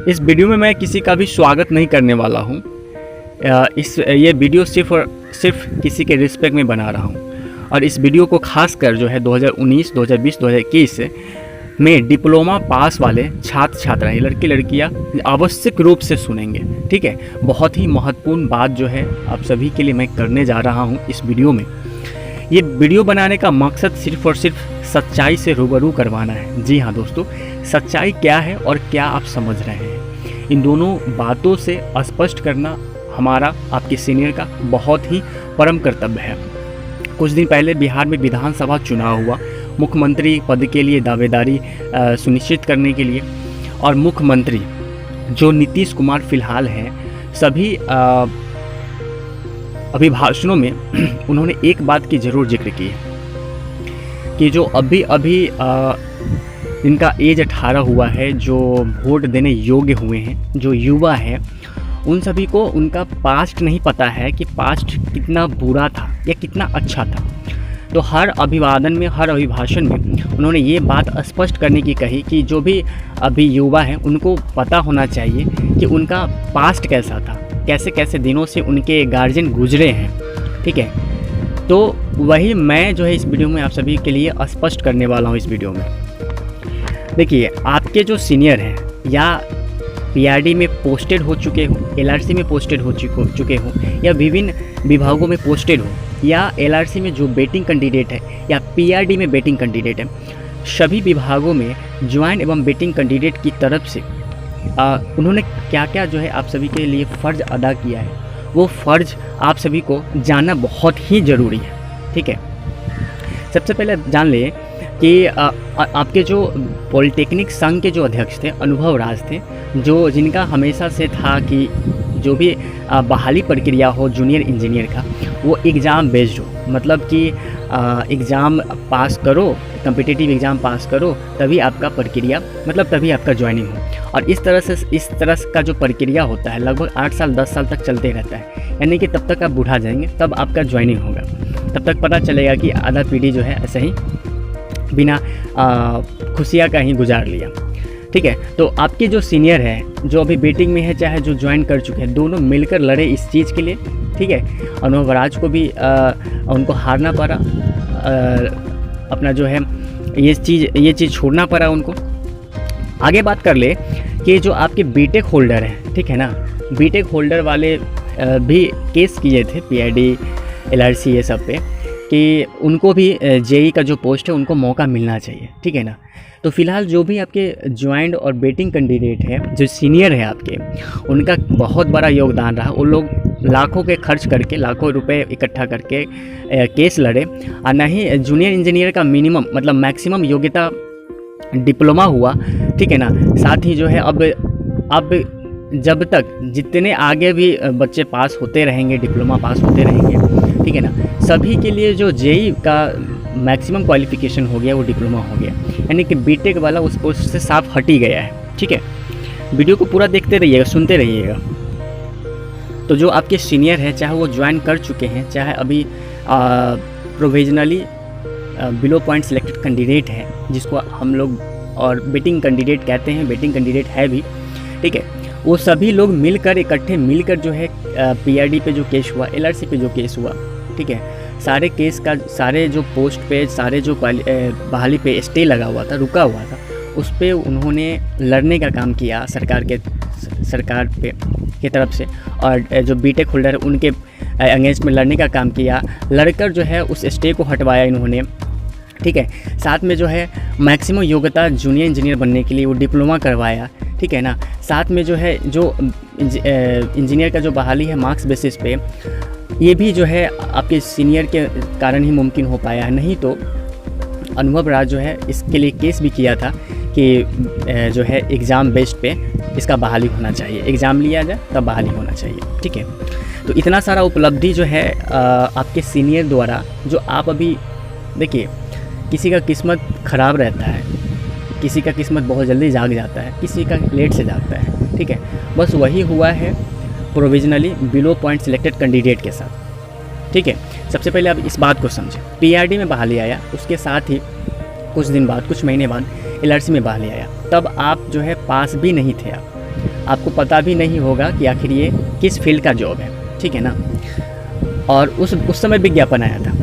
इस वीडियो में मैं किसी का भी स्वागत नहीं करने वाला हूँ। ये वीडियो सिर्फ और सिर्फ किसी के रिस्पेक्ट में बना रहा हूँ। और इस वीडियो को खासकर जो है 2019, 2020, 2021 में डिप्लोमा पास वाले छात्र छात्राएँ, लड़के लड़कियाँ आवश्यक रूप से सुनेंगे। ठीक है, बहुत ही महत्वपूर्ण बात जो है आप सभी के लिए मैं करने जा रहा हूँ इस वीडियो में। ये वीडियो बनाने का मकसद सिर्फ और सिर्फ सच्चाई से रूबरू करवाना है। जी हाँ दोस्तों, सच्चाई क्या है और क्या आप समझ रहे हैं, इन दोनों बातों से स्पष्ट करना हमारा आपके सीनियर का बहुत ही परम कर्तव्य है। कुछ दिन पहले बिहार में विधानसभा चुनाव हुआ। मुख्यमंत्री पद के लिए दावेदारी सुनिश्चित करने के लिए, और मुख्यमंत्री जो नीतीश कुमार फिलहाल हैं, सभी अभिभाषणों में उन्होंने एक बात की ज़रूर जिक्र की है कि जो अभी इनका एज 18 हुआ है, जो वोट देने योग्य हुए हैं, जो युवा हैं, उन सभी को उनका पास्ट नहीं पता है कि पास्ट कितना बुरा था या कितना अच्छा था। तो हर अभिवादन में, हर अभिभाषण में उन्होंने ये बात स्पष्ट करने की कही कि जो भी अभी युवा हैं उनको पता होना चाहिए कि उनका पास्ट कैसा था, कैसे कैसे दिनों से उनके गार्जियन गुजरे हैं। ठीक है, तो वही मैं जो है इस वीडियो में आप सभी के लिए स्पष्ट करने वाला हूँ। इस वीडियो में देखिए, आपके जो सीनियर हैं या पीआरडी में पोस्टेड हो चुके हो, एलआरसी में पोस्टेड हो चुके हो, या विभिन्न विभागों में पोस्टेड हो, या एलआरसी में जो बेटिंग कैंडिडेट है या पीआरडी में बेटिंग कैंडिडेट है, सभी विभागों में ज्वाइंट एवं बेटिंग कैंडिडेट की तरफ से उन्होंने क्या क्या जो है आप सभी के लिए फ़र्ज़ अदा किया है, वो फ़र्ज़ आप सभी को जानना बहुत ही ज़रूरी है। ठीक है, सबसे पहले जान लें कि आपके जो पॉलिटेक्निक संघ के जो अध्यक्ष थे, अनुभव राज थे, जो जिनका हमेशा से था कि जो भी बहाली प्रक्रिया हो जूनियर इंजीनियर का, वो एग्ज़ाम बेस्ड हो, मतलब कि एग्ज़ाम पास करो, कम्पिटिटिव एग्ज़ाम पास करो, तभी आपका प्रक्रिया, मतलब तभी आपका ज्वाइनिंग हो। और इस तरह का जो प्रक्रिया होता है लगभग 8 साल 10 साल तक चलते रहता है, यानी कि तब तक आप बुढ़ा जाएंगे तब आपका ज्वाइनिंग होगा। तब तक पता चलेगा कि आधा पीढ़ी जो है ऐसे ही बिना खुशियाँ का ही गुजार लिया। ठीक है, तो आपके जो सीनियर हैं, जो अभी बेटिंग में है, चाहे जो ज्वाइन कर चुके हैं, दोनों मिलकर लड़े इस चीज़ के लिए। ठीक है, अनुभव राज को भी उनको हारना पड़ा, अपना जो है ये चीज़ छोड़ना पड़ा उनको। आगे बात कर ले कि जो आपके बीटेक होल्डर हैं, ठीक है ना, बीटेक होल्डर वाले भी केस किए थे पीआईडी, एलआरसी ये सब पे, कि उनको भी जेई का जो पोस्ट है उनको मौका मिलना चाहिए। ठीक है ना, तो फिलहाल जो भी आपके ज्वाइंट और बेटिंग कैंडिडेट है, जो सीनियर है आपके, उनका बहुत बड़ा योगदान रहा। उन लोग लाखों के खर्च करके, लाखों रुपए इकट्ठा करके केस लड़े, और ना ही जूनियर इंजीनियर का मिनिमम मतलब मैक्सिमम योग्यता डिप्लोमा हुआ। ठीक है ना, साथ ही जो है अब जब तक जितने आगे भी बच्चे पास होते रहेंगे, डिप्लोमा पास होते रहेंगे, ठीक है ना, सभी के लिए जो जेई का मैक्सिमम क्वालिफिकेशन हो गया वो डिप्लोमा हो गया, यानी कि बीटेक वाला उस पोस्ट से साफ हट ही गया है। ठीक है, वीडियो को पूरा देखते रहिएगा, सुनते रहिएगा। तो जो आपके सीनियर हैं, चाहे वो ज्वाइन कर चुके हैं, चाहे अभी provisionally below point selected candidate है, जिसको हम लोग और बेटिंग कैंडिडेट कहते हैं, बेटिंग कैंडिडेट है भी। ठीक है, वो सभी लोग मिलकर, इकट्ठे मिलकर जो है पीआरडी पे जो केस हुआ, एलआरसी पे जो केस हुआ, ठीक है, सारे केस का, सारे जो पोस्ट पे, सारे जो बहाली पे स्टे लगा हुआ था, रुका हुआ था, उस पे उन्होंने लड़ने का काम किया सरकार पे की तरफ से, और जो बीटेक होल्डर उनके अगेंस्ट में लड़ने का काम किया, लड़कर जो है उस स्टे को हटवाया इन्होंने। ठीक है, साथ में जो है मैक्सिमम योग्यता जूनियर इंजीनियर बनने के लिए वो डिप्लोमा करवाया। ठीक है ना, साथ में जो है जो इंजीनियर का जो बहाली है मार्क्स बेसिस पे, ये भी जो है आपके सीनियर के कारण ही मुमकिन हो पाया है। नहीं तो अनुभव राज जो है इसके लिए केस भी किया था कि जो है एग्ज़ाम बेस्ड पे इसका बहाली होना चाहिए, एग्ज़ाम लिया जाए तब बहाली होना चाहिए। ठीक है, तो इतना सारा उपलब्धि जो है आपके सीनियर द्वारा, जो आप अभी देखिए, किसी का किस्मत ख़राब रहता है, किसी का किस्मत बहुत जल्दी जाग जाता है, किसी का लेट से जागता है। ठीक है, बस वही हुआ है provisionally below point selected candidate के साथ। ठीक है, सबसे पहले आप इस बात को समझें, पीआरडी में बहाली आया, उसके साथ ही कुछ दिन बाद, कुछ महीने बाद LRC में बहाली आया, तब आप जो है पास भी नहीं थे, आपको पता भी नहीं होगा कि आखिर ये किस फील्ड का जॉब है, ठीक है ना। और उस समय विज्ञापन आया था,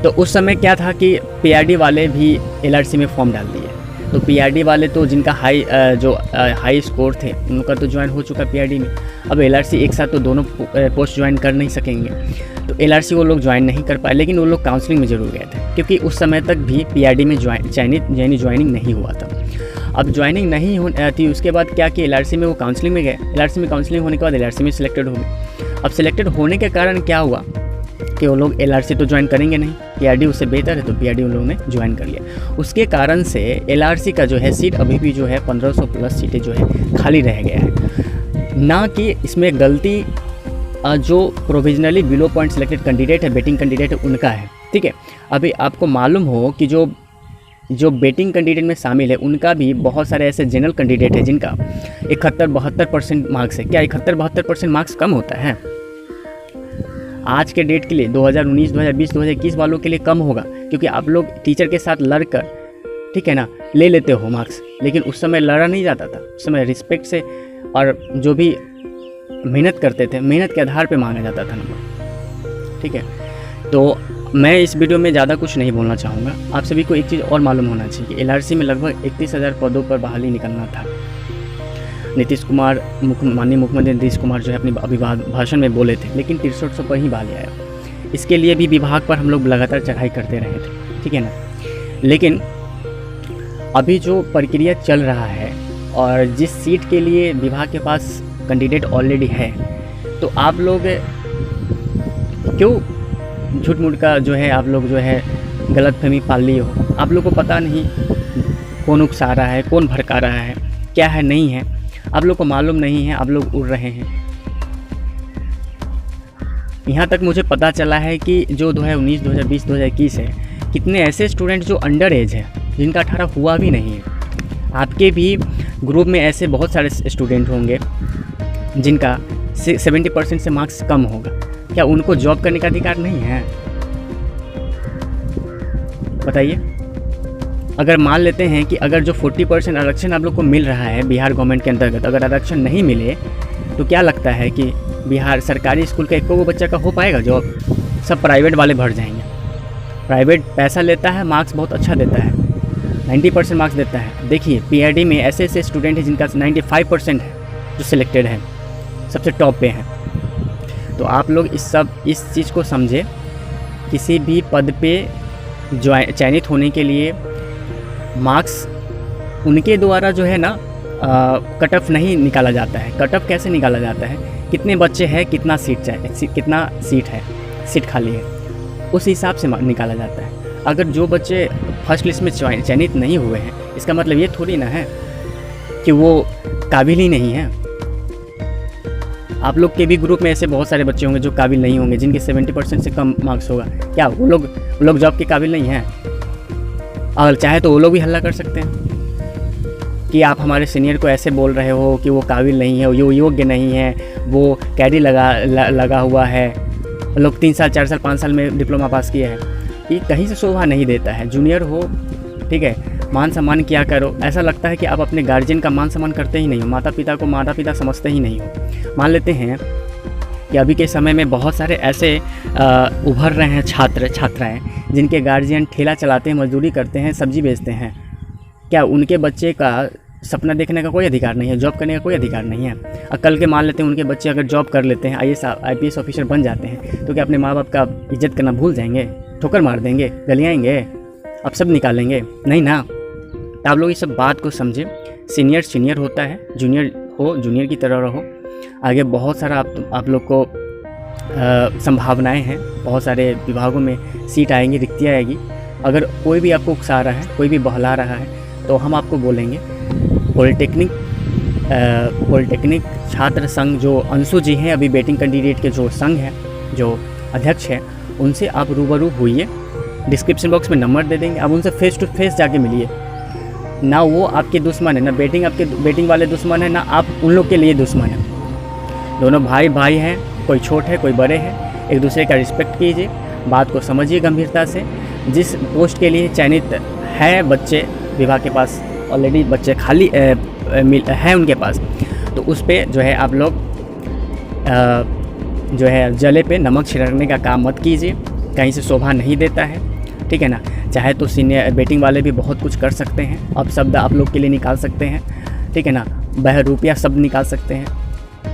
तो उस समय क्या था कि PRD वाले भी LRC में फॉर्म डाल दिए। तो PRD वाले तो जिनका हाई स्कोर थे उनका तो ज्वाइन हो चुका PRD में। अब LRC एक साथ तो दोनों पोस्ट ज्वाइन कर नहीं सकेंगे, तो LRC वो लोग ज्वाइन नहीं कर पाए, लेकिन वो लोग काउंसलिंग में ज़रूर गए थे, क्योंकि उस समय तक भी PRD में ज्वाइनिंग नहीं हुआ था। अब ज्वाइनिंग नहीं थी, उसके बाद क्या कि LRC में वो काउंसलिंग में गए। LRC में काउंसलिंग होने के बाद LRC में सिलेक्टेड हो गए। अब सिलेक्टेड होने के कारण क्या हुआ कि वो लोग LRC तो ज्वाइन करेंगे नहीं, PRD उससे बेहतर है, तो PRD उन लोगों ने ज्वाइन कर लिया। उसके कारण से LRC का जो है सीट अभी भी जो है 1500 प्लस सीटें जो है खाली रह गया है। ना कि इसमें गलती जो provisionally below point selected candidate है, बेटिंग कैंडिडेट है, उनका है, ठीक है। अभी आपको मालूम हो कि जो बेटिंग कैंडिडेट में शामिल है उनका भी बहुत सारे ऐसे जनरल कैंडिडेट है जिनका 71-72% मार्क्स है। क्या 71-72% मार्क्स कम होता है? आज के डेट के लिए 2019, 2020, 2021 वालों के लिए कम होगा, क्योंकि आप लोग टीचर के साथ लड़कर, ठीक है ना, ले लेते हो मार्क्स, लेकिन उस समय लड़ा नहीं जाता था। उस समय रिस्पेक्ट से और जो भी मेहनत करते थे, मेहनत के आधार पे मांगा जाता था नंबर, ठीक है। तो मैं इस वीडियो में ज़्यादा कुछ नहीं बोलना चाहूँगा। आप सभी को एक चीज़ और मालूम होना चाहिए कि LRC में लगभग 31,000 पदों पर बहाली निकलना था। नीतीश कुमार, माननीय मुख्यमंत्री नीतीश कुमार जो है अपने भाषण में बोले थे, लेकिन 6300 पर ही बहाली आया। इसके लिए भी विभाग पर हम लोग लगातार चढ़ाई करते रहे थे, ठीक है ना। लेकिन अभी जो प्रक्रिया चल रहा है और जिस सीट के लिए विभाग के पास कैंडिडेट ऑलरेडी है, तो आप लोग क्यों झूठ मूठ का जो है आप लोग जो है गलतफहमी पाल लिए हो? आप लोग को पता नहीं कौन उकसा रहा है, कौन भड़का रहा है, क्या है नहीं है, आप लोग को मालूम नहीं है, आप लोग उड़ रहे हैं। यहाँ तक मुझे पता चला है कि जो 2019, 2020, 2021 है, कितने ऐसे स्टूडेंट जो अंडर एज है, जिनका 18 हुआ भी नहीं है। आपके भी ग्रुप में ऐसे बहुत सारे स्टूडेंट होंगे जिनका 70% से मार्क्स कम होगा। क्या उनको जॉब करने का अधिकार नहीं है? बताइए। अगर मान लेते हैं कि अगर जो 40% आरक्षण आप लोग को मिल रहा है बिहार गवर्नमेंट के अंतर्गत, अगर आरक्षण नहीं मिले तो क्या लगता है कि बिहार सरकारी स्कूल का एको बच्चा का हो पाएगा जॉब? सब प्राइवेट वाले भर जाएंगे। प्राइवेट पैसा लेता है, मार्क्स बहुत अच्छा देता है, 90% मार्क्स देता है। देखिए PRD में ऐसे ऐसे स्टूडेंट हैं जिनका 95% है जो सिलेक्टेड है, सबसे टॉप पे हैं। तो आप लोग इस चीज़ को समझे, किसी भी पद पे चयनित होने के लिए मार्क्स उनके द्वारा जो है ना कट ऑफ नहीं निकाला जाता है। कट ऑफ कैसे निकाला जाता है? कितने बच्चे हैं, कितना सीट है, सीट खाली है, उस हिसाब से निकाला जाता है। अगर जो बच्चे फर्स्ट लिस्ट में चयनित नहीं हुए हैं, इसका मतलब ये थोड़ी ना है कि वो काबिल ही नहीं है। आप लोग के भी ग्रुप में ऐसे बहुत सारे बच्चे होंगे जो काबिल नहीं होंगे, जिनके 70% से कम मार्क्स होगा। क्या वो लोग जॉब के काबिल नहीं हैं? अगर चाहे तो वो लोग भी हल्ला कर सकते हैं कि आप हमारे सीनियर को ऐसे बोल रहे हो कि वो काबिल नहीं है, वो योग्य नहीं है, वो कैडी लगा हुआ है, लोग 3 साल 4 साल 5 साल में डिप्लोमा पास किया है। ये कहीं से शोभा नहीं देता है। जूनियर हो, ठीक है, मान सम्मान किया करो। ऐसा लगता है कि आप अपने गार्जियन का मान सम्मान करते ही नहीं हो, माता पिता को माता पिता समझते ही नहीं हो। मान लेते हैं कि अभी के समय में बहुत सारे ऐसे उभर रहे हैं छात्राएँ जिनके गार्जियन ठेला चलाते हैं, मजदूरी करते हैं, सब्जी बेचते हैं। क्या उनके बच्चे का सपना देखने का कोई अधिकार नहीं है? जॉब करने का कोई अधिकार नहीं है? और कल के मान लेते हैं उनके बच्चे अगर जॉब कर लेते हैं, IAS IPS ऑफिसर बन जाते हैं, तो क्या अपने माँ बाप का इज्जत करना भूल जाएंगे? ठोकर मार देंगे, गलियाएंगे, अब सब निकालेंगे? नहीं ना। तो आप लोग इस सब बात को समझे। सीनियर होता है, जूनियर हो, जूनियर की तरह रहो। आगे बहुत सारा आप लोग को संभावनाएं हैं, बहुत सारे विभागों में सीट आएंगी, रिक्तियाँ आएगी। अगर कोई भी आपको उकसा रहा है, कोई भी बहला रहा है, तो हम आपको बोलेंगे पॉलिटेक्निक छात्र संघ जो अंशु जी हैं, अभी बेटिंग कैंडिडेट के जो संघ हैं, जो अध्यक्ष हैं, उनसे आप रूबरू हुइए। डिस्क्रिप्शन बॉक्स में नंबर दे देंगे, आप उनसे फेस टू फेस जाके मिलिए। ना वो आपके दुश्मन है, ना बेटिंग वाले दुश्मन है, ना आप उन लोग के लिए दुश्मन है। दोनों भाई हैं, कोई छोट है, कोई बड़े हैं। एक दूसरे का रिस्पेक्ट कीजिए, बात को समझिए गंभीरता से। जिस पोस्ट के लिए चयनित है बच्चे, विभाग के पास ऑलरेडी बच्चे खाली है उनके पास, तो उस पर जो है आप लोग जो है जले पे नमक छिड़कने का काम मत कीजिए, कहीं से शोभा नहीं देता है, ठीक है ना। चाहे तो सीनियर बेटिंग वाले भी बहुत कुछ कर सकते हैं, अब शब्द आप लोग के लिए निकाल सकते हैं, ठीक है ना, बहरूपिया शब्द निकाल सकते हैं,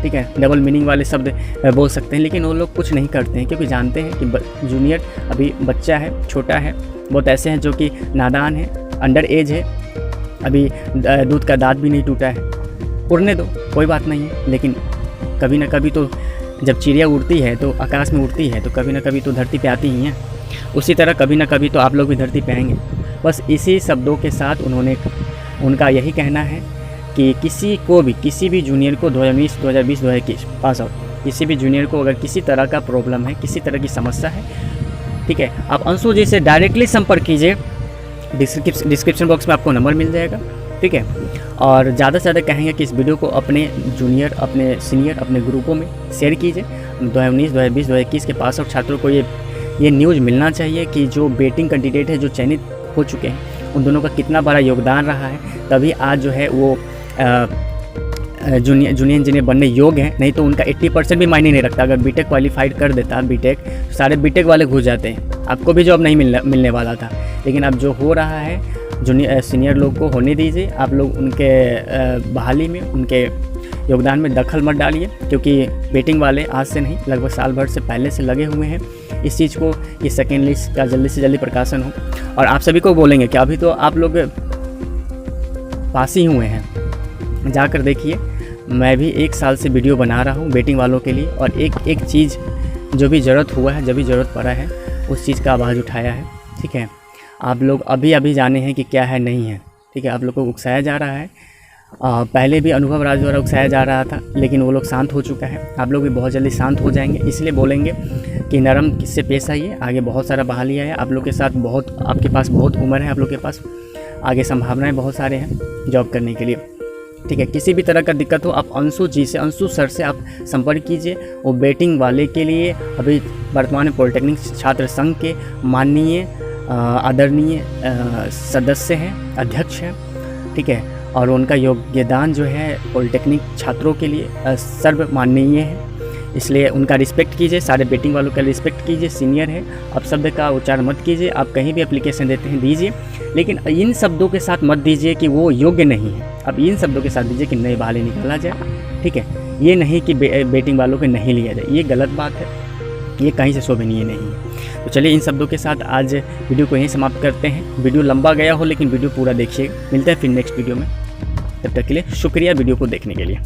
ठीक है, डबल मीनिंग वाले शब्द बोल सकते हैं, लेकिन वो लोग कुछ नहीं करते हैं क्योंकि जानते हैं कि जूनियर अभी बच्चा है, छोटा है। बहुत ऐसे हैं जो कि नादान है, अंडर एज है, अभी दूध का दांत भी नहीं टूटा है, उड़ने दो, कोई बात नहीं है। लेकिन कभी ना कभी तो जब चिड़िया उड़ती है तो आकाश में उड़ती है तो कभी ना कभी तो धरती पे आती ही है, उसी तरह कभी ना कभी तो आप लोग भी धरती पे आएंगे। बस इसी शब्दों के साथ उनका यही कहना है कि किसी भी जूनियर को 2019, 2020, 2021 पास आउट, किसी भी जूनियर को अगर किसी तरह का प्रॉब्लम है, किसी तरह की समस्या है, ठीक है, आप अंशु जी से डायरेक्टली संपर्क कीजिए, डिस्क्रिप्शन बॉक्स में आपको नंबर मिल जाएगा, ठीक है। और ज़्यादा से ज़्यादा कहेंगे कि इस वीडियो को अपने जूनियर, अपने सीनियर, अपने ग्रुपों में शेयर कीजिए। 2019, 2020, 2021 के पास आउट छात्रों को ये न्यूज़ मिलना चाहिए कि जो बेटिंग कैंडिडेट है, जो चयनित हो चुके हैं, उन दोनों का कितना बड़ा योगदान रहा है, तभी आज जो है वो जूनियर इंजीनियर बनने योग्य हैं। नहीं तो उनका 80% भी मायने नहीं रखता। अगर बीटेक क्वालिफाइड कर देता बीटेक, तो सारे बीटेक वाले घुस जाते हैं, आपको भी जॉब नहीं मिलने वाला था। लेकिन अब जो हो रहा है, जूनियर सीनियर लोग को होने दीजिए, आप लोग उनके बहाली में, उनके योगदान में दखल मत डालिए, क्योंकि बेटिंग वाले आज से नहीं, लगभग साल भर से पहले से लगे हुए हैं इस चीज़ को, ये सेकेंड लिस्ट का जल्दी से जल्दी प्रकाशन हो। और आप सभी को बोलेंगे कि अभी तो आप लोग पास ही हुए हैं, जाकर देखिए। मैं भी 1 साल से वीडियो बना रहा हूँ बेटिंग वालों के लिए, और एक चीज़ जो भी ज़रूरत हुआ है, जब भी ज़रूरत पड़ा है, उस चीज़ का आवाज़ उठाया है, ठीक है। आप लोग अभी जाने हैं कि क्या है नहीं है, ठीक है। आप लोग को उकसाया जा रहा है, पहले भी अनुभव राज द्वारा उकसाया जा रहा था, लेकिन वो लोग शांत हो चुका है। आप लोग भी बहुत जल्दी शांत हो जाएंगे, इसलिए बोलेंगे कि नरम किससे पेश आइए। आगे बहुत सारा बहाली है आप लोग के साथ, आपके पास बहुत उम्र है, आप लोग के पास आगे संभावनाएं बहुत सारे हैं जॉब करने के लिए, ठीक है। किसी भी तरह का दिक्कत हो, आप अंशु जी से, अंशु सर से आप संपर्क कीजिए। वो बेटिंग वाले के लिए अभी वर्तमान में पॉलिटेक्निक छात्र संघ के माननीय आदरणीय सदस्य हैं, अध्यक्ष हैं, ठीक है। और उनका योगदान जो है पॉलिटेक्निक छात्रों के लिए सर्वमाननीय है, इसलिए उनका रिस्पेक्ट कीजिए। सारे बेटिंग वालों का रिस्पेक्ट कीजिए, सीनियर है। आप शब्द का उच्चारण मत कीजिए, आप कहीं भी एप्लीकेशन देते हैं दीजिए, लेकिन इन शब्दों के साथ मत दीजिए कि वो योग्य नहीं है। अब इन शब्दों के साथ दीजिए कि नए बहाली निकाला जाए, ठीक है। ये नहीं कि बेटिंग वालों को नहीं लिया जाए, ये गलत बात है, ये कहीं से शोभनीय नहीं है। तो चलिए इन शब्दों के साथ आज वीडियो को यहीं समाप्त करते हैं। वीडियो लंबा गया हो, लेकिन वीडियो पूरा देखिए। मिलते हैं फिर नेक्स्ट वीडियो में, तब तक के लिए शुक्रिया वीडियो को देखने के लिए।